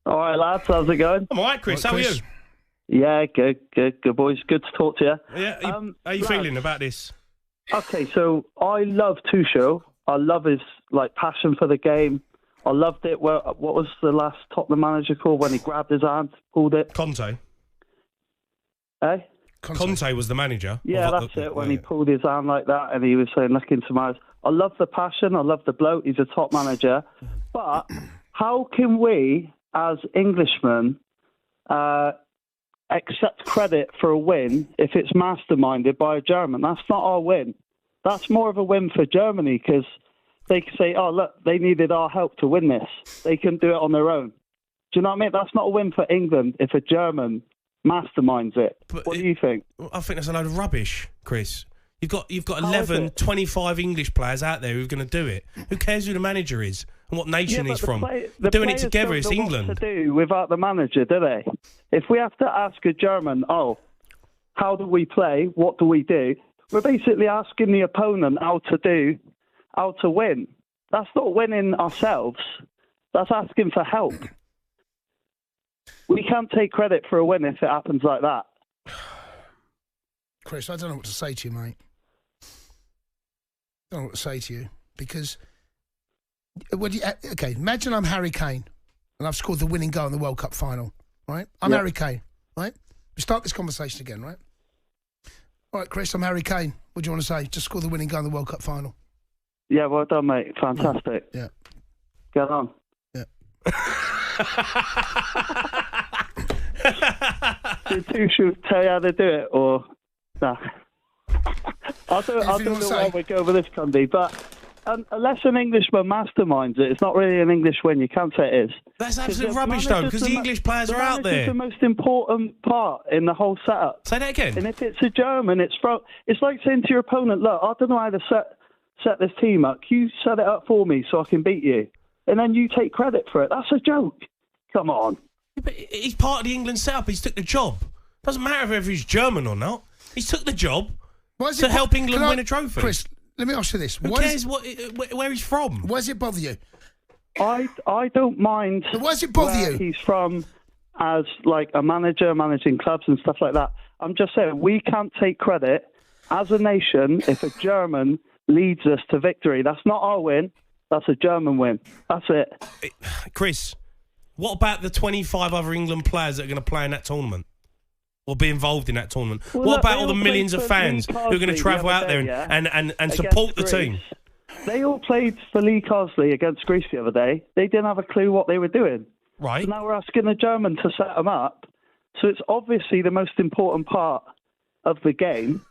All right, lads, how's it going? I'm all right, Chris. How are you? Yeah, good, boys. Good to talk to you. Yeah, how are you feeling about this? Okay, so I love Tuchel. I love his passion for the game. I loved it. What was the last Tottenham manager called when he grabbed his hand, pulled it? Conte. Eh? Conte was the manager. Yeah, that's it. When he pulled his hand like that and he was saying, "Look into my eyes." I love the passion. I love the bloke. He's a top manager. But how can we, as Englishmen, accept credit for a win if it's masterminded by a German? That's not our win. That's more of a win for Germany because they can say, "Oh, look, they needed our help to win this. They couldn't do it on their own." Do you know what I mean? That's not a win for England if a German masterminds it. But what do you think? I think that's a load of rubbish, Chris. You've got 11, 25 English players out there who are going to do it. Who cares who the manager is and what nation he's from? They're doing it together. It's England. What to do without the manager, do they? If we have to ask a German, how do we play? What do we do? We're basically asking the opponent how to win. That's not winning ourselves. That's asking for help. We can't take credit for a win if it happens like that. Chris, I don't know what to say to you, mate. I don't know what to say to you because, imagine I'm Harry Kane and I've scored the winning goal in the World Cup final, right? I'm Harry Kane, right? We start this conversation again, right? All right, Chris, I'm Harry Kane. What do you want to say? Just scored the winning goal in the World Cup final. Yeah, well done, mate. Fantastic. Yeah. Get on. Yeah. Did Tuchel tell you how to do it, or nah? I don't know why we go over this, Cundy, but unless an Englishman masterminds it, it's not really an English win. You can't say it is. That's absolute rubbish, though, because the English players are out there. It's the most important part in the whole setup. Say that again. And if it's a German, it's like saying to your opponent, "Look, I don't know how to set this team up. You set it up for me so I can beat you." And then you take credit for it. That's a joke. Come on. Yeah, but he's part of the England setup. He's took the job. Doesn't matter if he's German or not. He's took the job to help England win a trophy. Chris, let me ask you this. Who cares where he's from? Why does it bother you? I don't mind why does it bother you? He's from as like a manager, managing clubs and stuff like that. I'm just saying we can't take credit as a nation if a German leads us to victory. That's not our win. That's a German win. That's it. Chris, what about the 25 other England players that are going to play in that tournament? Or be involved in that tournament? Well, what about all the millions of fans who are going to travel out there and support the team? They all played for Lee Carsley against Greece the other day. They didn't have a clue what they were doing. Right. So now we're asking the German to set them up. So it's obviously the most important part of the game.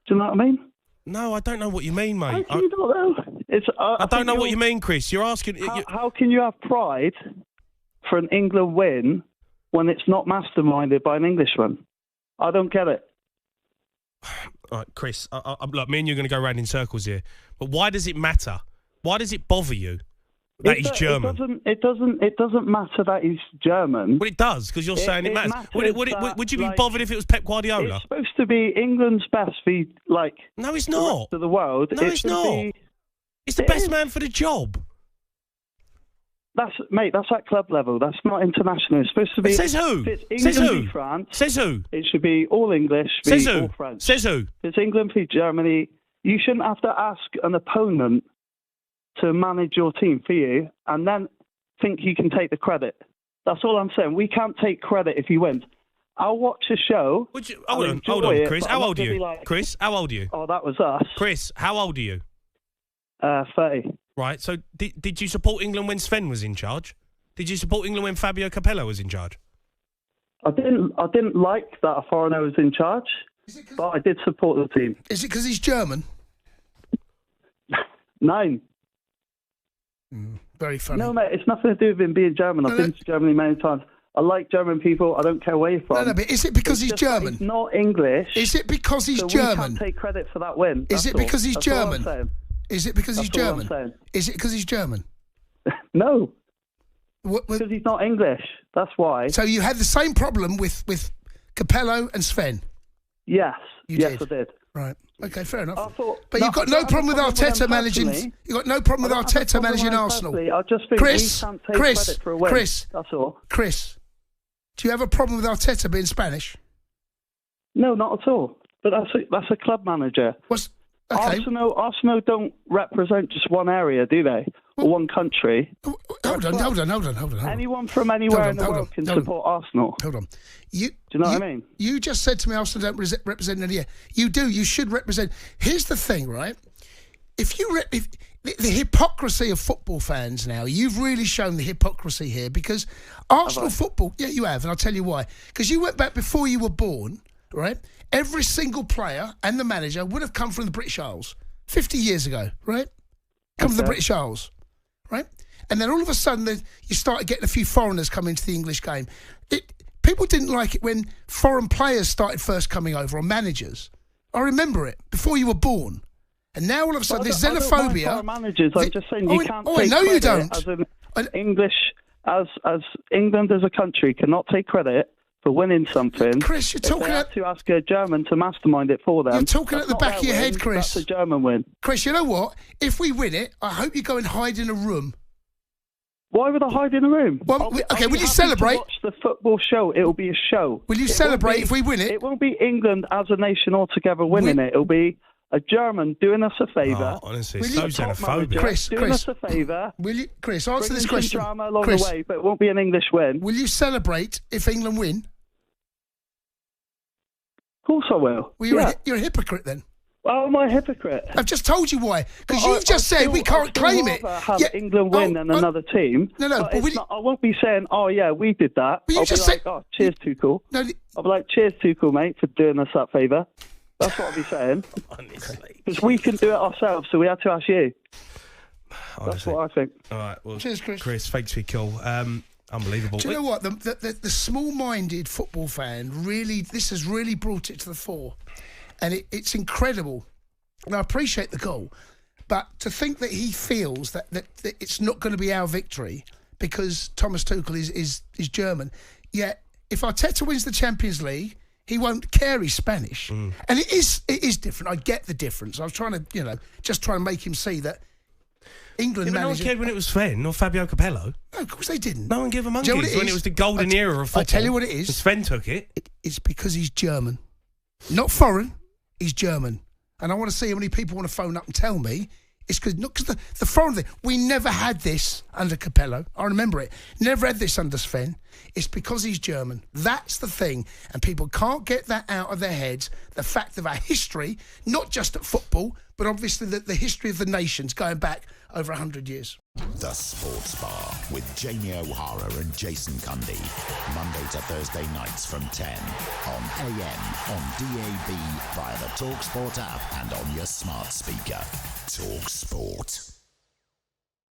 Do you know what I mean? No, I don't know what you mean, mate. How can you not know? I don't know what you mean, Chris. You're asking... How can you have pride for an England win when it's not masterminded by an Englishman? I don't get it. All right, Chris, look, me and you are going to go around in circles here. But why does it matter? Why does it bother you that he's German? It doesn't matter that he's German. Well, it does, because you're saying it matters. Would you be bothered if it was Pep Guardiola? It's supposed to be England's best No, it's not. The rest of the world. No, it's not. It's the best man for the job. That's at club level. That's not international. It's supposed to be. Says who? If it's England v France. Says who? It should be all English. Says who? All French. Says who? If it's England v Germany, you shouldn't have to ask an opponent to manage your team for you and then think you can take the credit. That's all I'm saying. We can't take credit if you win. I'll watch a show. Hold on, Chris. How old are you? Chris, how old are you? Oh, that was us. Chris, how old are you? 30. Right, so did you support England when Sven was in charge? Did you support England when Fabio Capello was in charge? I didn't like that a foreigner was in charge, but I did support the team. Is it because he's German? 9. Very funny. No, mate, it's nothing to do with him being German. I've been to Germany many times. I like German people. I don't care where you're from. No, but is it because he's German? He's not English. Is it because he's German? We can't take credit for that win. Is it because he's German? Is it because he's German? Is it because he's German? No. Because he's not English. That's why. So you had the same problem with Capello and Sven? Yes. Yes, I did. Right. Okay, fair enough. But you've got no problem with Arteta managing. You've got no problem with Arteta managing Arsenal. I just think we can't take credit for a win. That's all. Chris, do you have a problem with Arteta being Spanish? No, not at all. But that's a club manager. Okay. Arsenal don't represent just one area, do they? Or one country. Hold on. Anyone from anywhere in the world can support Arsenal. Hold on. Do you know what I mean? You just said to me Arsenal don't represent any area. You do. You should represent. Here's the thing, right? If the hypocrisy of football fans now, you've really shown the hypocrisy here because Arsenal football, yeah, you have, and I'll tell you why. Because you went back before you were born, right? Every single player and the manager would have come from the British Isles 50 years ago, right? Come from the British Isles, right? And then all of a sudden, you started getting a few foreigners come into the English game. People didn't like it when foreign players started first coming over, or managers. I remember it before you were born. And now all of a sudden, there's xenophobia. I don't mind managers. I'm just saying you can't take I know you don't. As England as a country cannot take credit for winning something. Chris, you're talking to ask a German to mastermind it for them. You're talking at the back of your head, Chris. That's a German win. Chris, you know what? If we win it, I hope you go and hide in a room. Why would I hide in a room? Well, will you celebrate? Watch the football show. It will be a show. Will you celebrate if we win it? It won't be England as a nation altogether winning it. It'll be a German doing us a favour. Oh, honestly, so xenophobic. Chris, us a favour. Will you, Chris, answer this question? Drama along the way, but it won't be an English win. Will you celebrate if England win? Of course I will. Well, you're a hypocrite then. Oh, am I a hypocrite? I've just told you why. Because you've just said we can't claim it. Have England win than another team. No, but I won't be saying, oh, yeah, we did that. But you just said, oh, cheers, Tuchel. No, I'll be like, cheers, Tuchel, mate, for doing us that favour. That's what I'll be saying. Honestly. Because we can do it ourselves, so we had to ask you. Honestly. That's what I think. All right. Well, cheers, Chris. Chris, thanks for your call. Unbelievable. Do you know what? The small-minded football fan this has really brought it to the fore. And it's incredible. And I appreciate the goal. But to think that he feels that it's not going to be our victory because Thomas Tuchel is German. Yet, if Arteta wins the Champions League, he won't care he's Spanish. And it is different. I get the difference. I was trying to, just try and make him see that England no one cared when it was Sven or Fabio Capello. No, of course they didn't. No one gave a monkey when it was the golden era of football. I tell you what it is. Sven took it. It's because he's German. Not foreign, he's German. And I want to see how many people want to phone up and tell me it's because the foreign thing. We never had this under Capello. I remember it. Never had this under Sven. It's because he's German. That's the thing. And people can't get that out of their heads. The fact of our history, not just at football, but obviously the history of the nations going back over 100 years. The Sports Bar with Jamie O'Hara and Jason Cundy. Monday to Thursday nights from 10 on AM, on DAB, via the talkSPORT app and on your smart speaker. talkSPORT.